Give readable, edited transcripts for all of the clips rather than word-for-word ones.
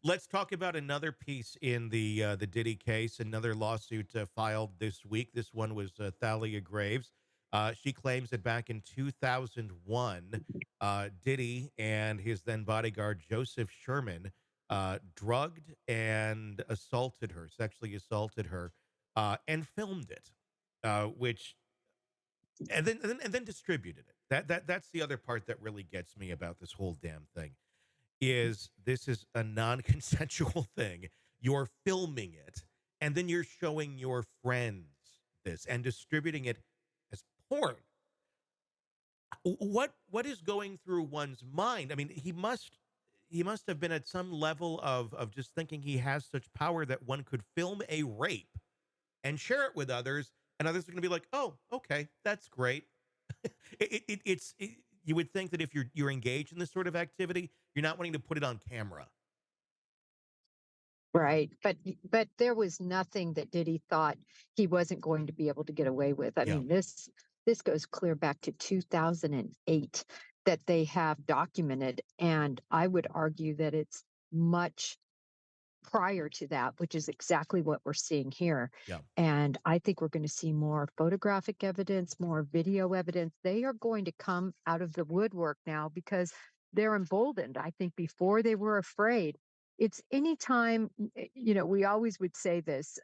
Let's talk about another piece in the Diddy case. Another lawsuit filed this week. This one was Thalia Graves. She claims that back in 2001, Diddy and his then bodyguard Joseph Sherman drugged and assaulted her, sexually assaulted her, and filmed it, which and then distributed it. That's the other part that really gets me about this whole damn thing is this is a non-consensual thing. You're filming it, and then you're showing your friends this and distributing it as porn. What is going through one's mind? I mean, he must have been at some level of just thinking he has such power that one could film a rape and share it with others, and others are going to be like, "Oh, okay, that's great." You would think that if you're engaged in this sort of activity, you're not wanting to put it on camera. Right, but there was nothing that Diddy thought he wasn't going to be able to get away with. I Yeah. mean, this goes clear back to 2008 that they have documented, and I would argue that it's much prior to that, which is exactly what we're seeing here. Yeah. And I think we're going to see more photographic evidence, more video evidence. They are going to come out of the woodwork now because they're emboldened. I think before they were afraid. It's anytime, we always would say this,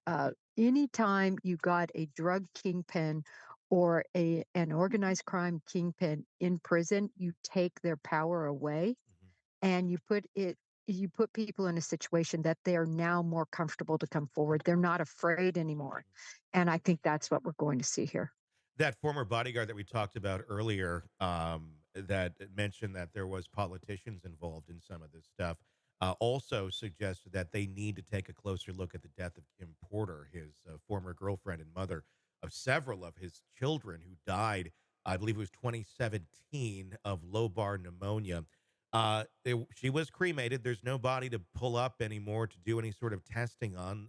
anytime you got a drug kingpin or an organized crime kingpin in prison, you take their power away Mhm. and you put people in a situation that they are now more comfortable to come forward. They're not afraid anymore. And I think that's what we're going to see here. That former bodyguard that we talked about earlier, that mentioned that there was politicians involved in some of this stuff, also suggested that they need to take a closer look at the death of Kim Porter, his former girlfriend and mother of several of his children who died. I believe it was 2017 of lobar pneumonia. She was cremated. There's no body to pull up anymore to do any sort of testing on.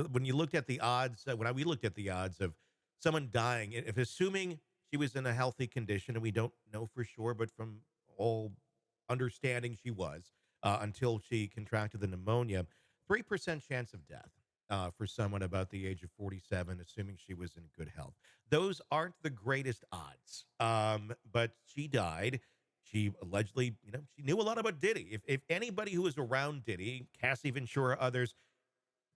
When you looked at the odds, we looked at the odds of someone dying, if assuming she was in a healthy condition, and we don't know for sure, but from all understanding, she was until she contracted the pneumonia, 3% chance of death for someone about the age of 47, assuming she was in good health. Those aren't the greatest odds, but she died. She allegedly, she knew a lot about Diddy. If anybody who was around Diddy, Cassie Ventura, others,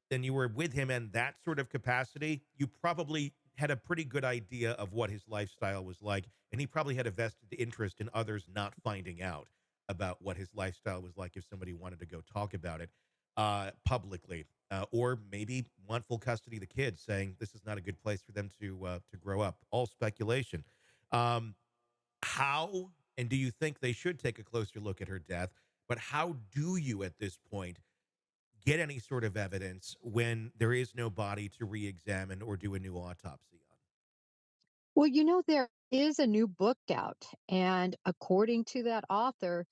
then you were with him in that sort of capacity, you probably had a pretty good idea of what his lifestyle was like. And he probably had a vested interest in others not finding out about what his lifestyle was like if somebody wanted to go talk about it publicly. Or maybe want full custody of the kids, saying this is not a good place for them to grow up. All speculation. Um, how and do you think they should take a closer look at her death? But how do you at this point get any sort of evidence when there is no body to re-examine or do a new autopsy on? Well, there is a new book out. And according to that author,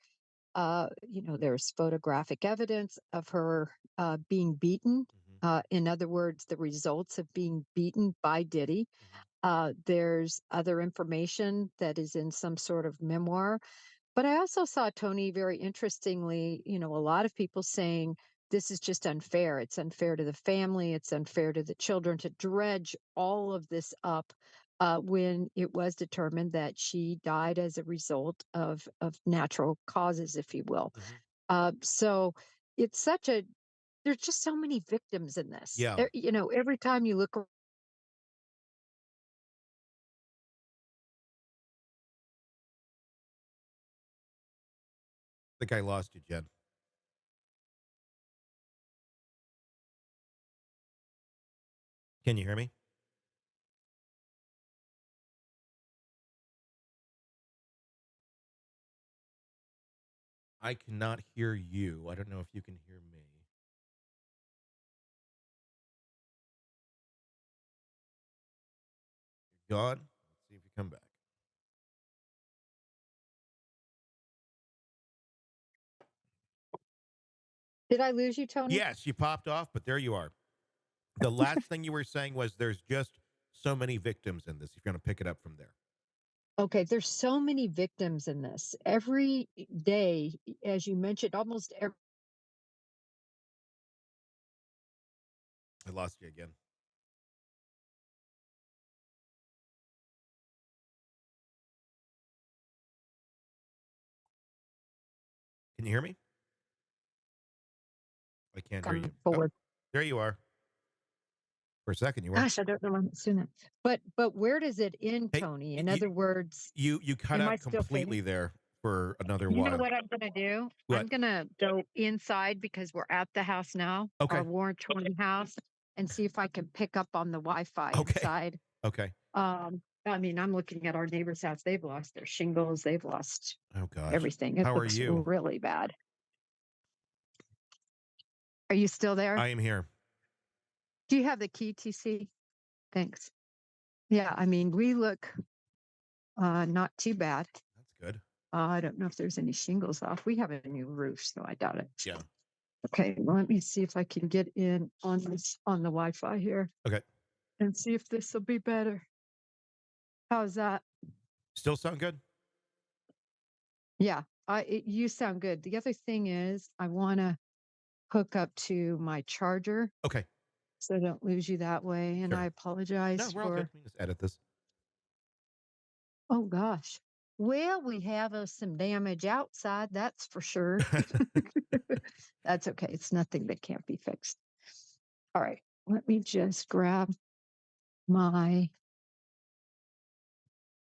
there's photographic evidence of her being beaten. Mhm, In other words, the results of being beaten by Diddy. mhm. There's other information that is in some sort of memoir. But I also saw Tony very interestingly, a lot of people saying this is just unfair. It's unfair to the family. It's unfair to the children to dredge all of this up when it was determined that she died as a result of natural causes, if you will. Mhm. So it's such a there's just so many victims in this. Yeah, I Every time you look. think I lost you, Jen. Can you hear me? I cannot hear you. I don't know if you can hear me. You're gone. Let's see if you come back. Did I lose you, Tony? Yes, you popped off, but there you are. The last thing you were saying was there's just so many victims in this. If you're going to pick it up from there. Okay, there's so many victims in this. Every day, as you mentioned, almost every I lost you again. Can you hear me? I can't hear Come you. Oh, forward. there you are. For a second, you were. Gosh, I don't know when it's doing it. But where does it end, Hey, Tony? y- In you other words, you cut am I out still fading? completely there for another You know while. what I'm gonna do? I'm What? gonna go inside because we're at the house now, our Okay. Warren house, and see if I can pick up on the Wi-Fi Okay. inside. Okay. I mean, I'm looking at our neighbor's house. They've lost their shingles. They've lost Oh gosh. everything. It How are looks you? really bad. Are you still there? I am here. Do you have the key, TC? Thanks. Yeah, I mean, we look not too bad. That's good. I don't know if there's any shingles off. We have a new roof, so I doubt it. Yeah. Okay, well, let me see if I can get in on this on the Wi-Fi here Okay. and see if this will be better. How's that? Still sound good? Yeah, you sound good. The other thing is, I want to hook up to my charger Okay. so I don't lose you that way. And I Sure. No, apologize we're all good. for. We can just edit this. Oh gosh. Well, we have some damage outside, that's for sure. That's okay. It's nothing that can't be fixed. All right. Let me just grab my.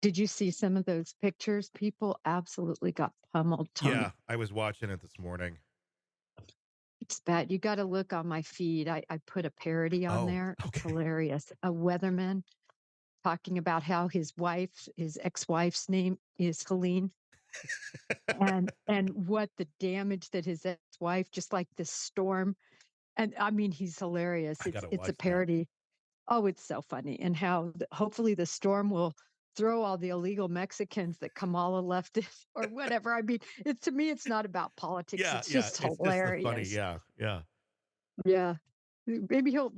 Did you see some of those pictures? People absolutely got pummeled, Yeah, Tony. I was watching it this morning. It's bad. You got to look on my feed. I put a parody on Oh, there. It's okay. hilarious. A weatherman talking about how his ex-wife's name is Helene, and what the damage that his ex-wife, just like this storm. And I mean, he's hilarious. I It's gotta it's a watch that. parody. Oh, it's so funny. And how hopefully the storm will throw all the illegal Mexicans that Kamala left in, or whatever. I mean, to me, it's not about politics. Yeah, It's yeah. just It's just the funny. hilarious. Yeah, yeah. Yeah. Maybe he'll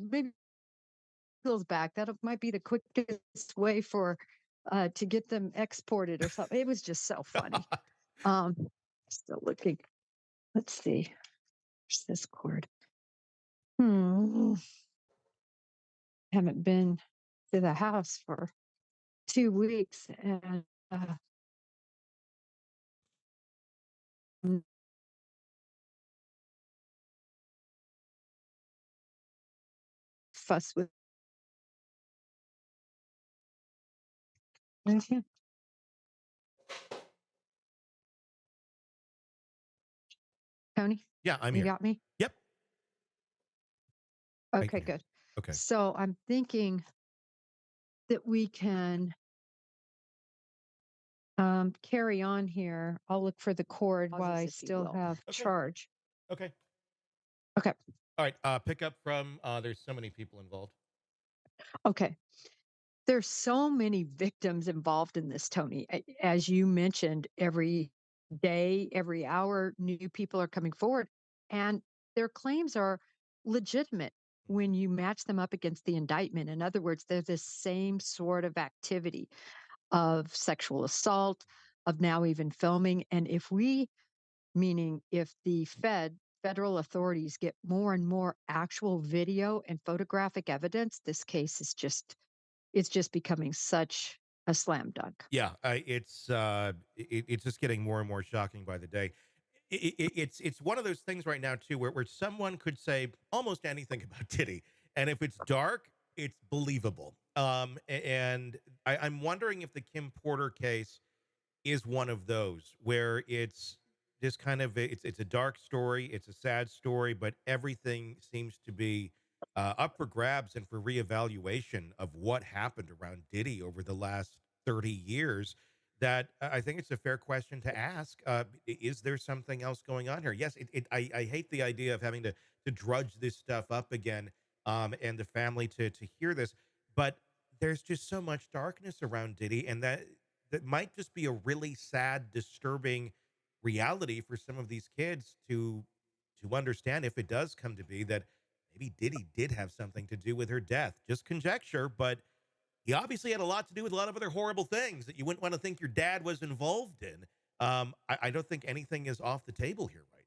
back. That might be the quickest way for to get them exported or something. It was just so funny. Um, still looking. Let's see. Where's this cord? Hmm. Haven't been to the house for 2 weeks and fuss with. Mhm. Tony, Yeah, I'm you here. got me? Yep, I Okay, can hear you. good. Okay. So I'm thinking that we can carry on here. I'll look for the cord while I still have Okay. charge. Okay. Okay. All right. Pick up from. There's so many people involved. Okay. There's so many victims involved in this, Tony. As you mentioned, every day, every hour, new people are coming forward, and their claims are legitimate when you match them up against the indictment. In other words, they're the same sort of activity of sexual assault, of now even filming. And meaning if the federal authorities get more and more actual video and photographic evidence, this case is it's just becoming such a slam dunk. Yeah, it's just getting more and more shocking by the day. It's one of those things right now too, where someone could say almost anything about Diddy, and if it's dark, it's believable. And I'm wondering if the Kim Porter case is one of those where it's just kind of it's a dark story, it's a sad story, but everything seems to be up for grabs and for reevaluation of what happened around Diddy over the last 30 years. That I think it's a fair question to ask. Is there something else going on here? Yes, I hate the idea of having to drudge this stuff up again, and the family to hear this, but there's just so much darkness around Diddy, and that might just be a really sad, disturbing reality for some of these kids to understand if it does come to be that maybe Diddy did have something to do with her death. Just conjecture, but he obviously had a lot to do with a lot of other horrible things that you wouldn't want to think your dad was involved in. I don't think anything is off the table here right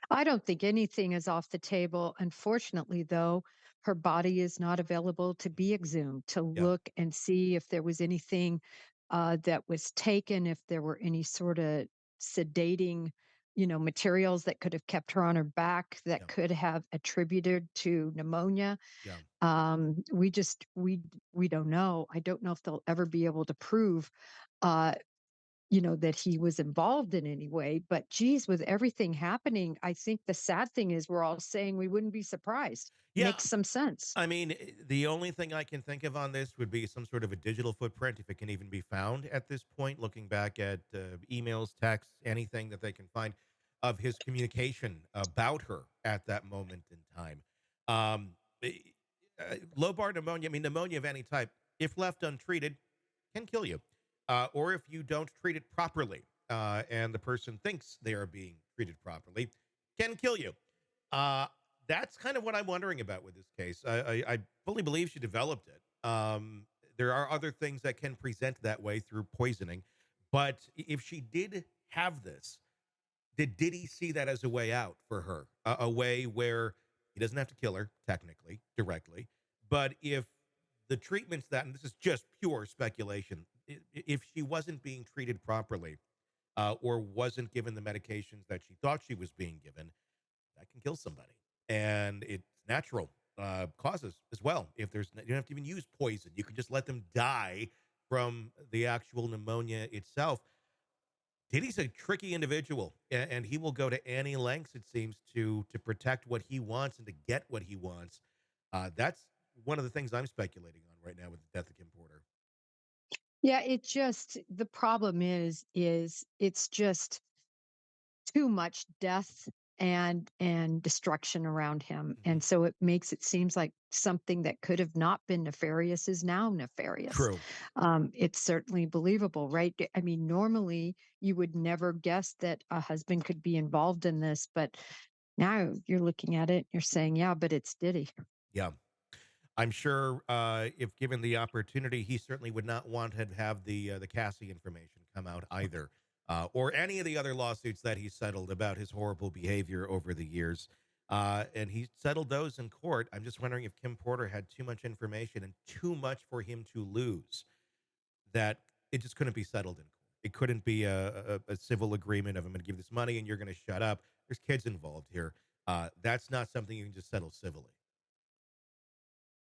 now. I don't think anything is off the table. Unfortunately, though, her body is not available to be exhumed, to Yeah, look and see if there was anything that was taken, if there were any sort of sedating, materials that could have kept her on her back that yeah, could have attributed to pneumonia. yeah. We don't know. I don't know if they'll ever be able to prove, uh, that he was involved in any way. But geez, with everything happening, I think the sad thing is we're all saying we wouldn't be surprised. Yeah, Makes some sense. I mean, the only thing I can think of on this would be some sort of a digital footprint, if it can even be found at this point, looking back at emails, texts, anything that they can find of his communication about her at that moment in time. Um, eh, Low-bar pneumonia, I mean, pneumonia of any type, if left untreated, can kill you. Or if you don't treat it properly and the person thinks they are being treated properly, can kill you. Uh, that's kind of what I'm wondering about with this case. I fully believe she developed it. There are other things that can present that way through poisoning, but if she did have this, did Diddy see that as a way out for her? A way where he doesn't have to kill her, technically, directly. But if the treatments that, and this is just pure speculation, if she wasn't being treated properly or wasn't given the medications that she thought she was being given, that can kill somebody. And it's natural causes as well. If there's, you don't have to even use poison, you can just let them die from the actual pneumonia itself. Diddy's a tricky individual, and he will go to any lengths, it seems, to protect what he wants and to get what he wants. That's one of the things I'm speculating on right now with the death of Kim Porter. Yeah, the problem is it's just too much death and destruction around him, Mhm. and so it makes it seems like something that could have not been nefarious is now nefarious. True. It's certainly believable, right? I mean, normally you would never guess that a husband could be involved in this, but now you're looking at it, you're saying, yeah, but it's Diddy. Yeah. I'm sure if given the opportunity, he certainly would not want to have the Cassie information come out either, or any of the other lawsuits that he settled about his horrible behavior over the years. And he settled those in court. I'm just wondering if Kim Porter had too much information and too much for him to lose, that it just couldn't be settled in court. It couldn't be a civil agreement of I'm going to give this money and you're going to shut up. There's kids involved here. That's not something you can just settle civilly.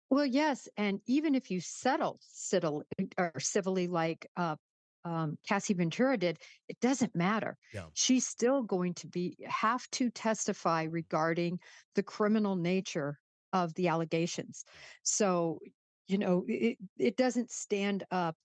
Well, yes, and even if you settle or civilly like Cassie Ventura did, it doesn't matter. Yeah. She's still going to be have to testify regarding the criminal nature of the allegations. Yeah. So, it doesn't stand up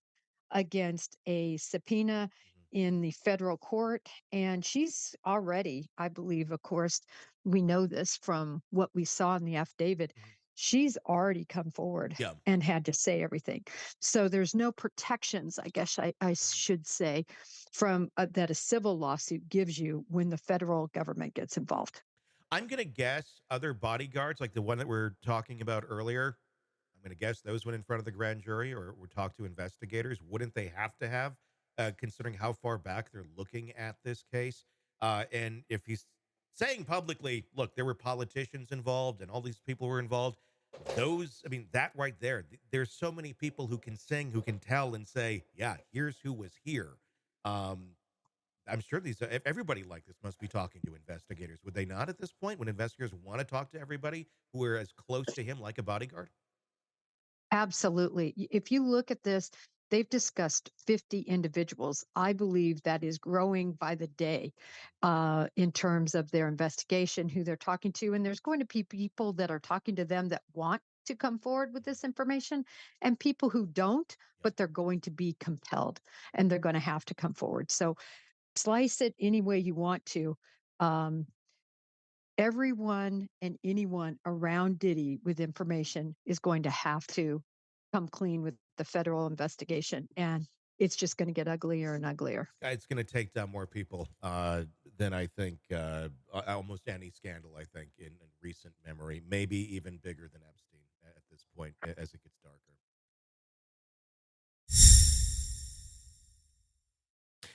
against a subpoena Mhm. in the federal court. And she's already, I believe, of course, we know this from what we saw in the affidavit, Mhm. she's already come forward Yeah. and had to say everything. So there's no protections, I guess I Mhm. should say, from that a civil lawsuit gives you when the federal government gets involved. I'm gonna guess other bodyguards, like the one that we're talking about earlier. I'm gonna guess those went in front of the grand jury or were talked to investigators. Wouldn't they have to have, considering how far back they're looking at this case? And if he's saying publicly, "Look, there were politicians involved, and all these people were involved," those, I mean, that right there. There's so many people who can sing, who can tell, and say, "Yeah, here's who was here." Um, I'm sure these everybody like this must be talking to investigators, would they not at this point when investigators want to talk to everybody who are as close to him like a bodyguard? Absolutely. If you look at this, they've discussed 50 individuals. I believe that is growing by the day in terms of their investigation, who they're talking to. And there's going to be people that are talking to them that want to come forward with Mhm. this information and people who don't, Yeah. but they're going to be compelled and they're going to have to come forward. So slice it any way you want to. Um, Everyone and anyone around Diddy with information is going to have to come clean with the federal investigation. And it's just going to get uglier and uglier. It's going to take down more people than I think almost any scandal, I think, in recent memory, maybe even bigger than Epstein at this point as it gets darker.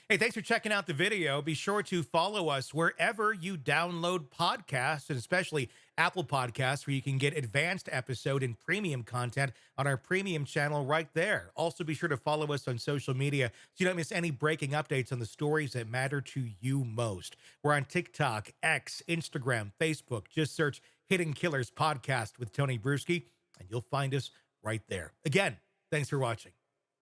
Hey, thanks for checking out the video. Be sure to follow us wherever you download podcasts, and especially Apple Podcasts, where you can get advanced episode and premium content on our premium channel right there. Also, be sure to follow us on social media so you don't miss any breaking updates on the stories that matter to you most. We're on TikTok, X, Instagram, Facebook. Just search Hidden Killers Podcast with Tony Brueski, and you'll find us right there. Again, thanks for watching.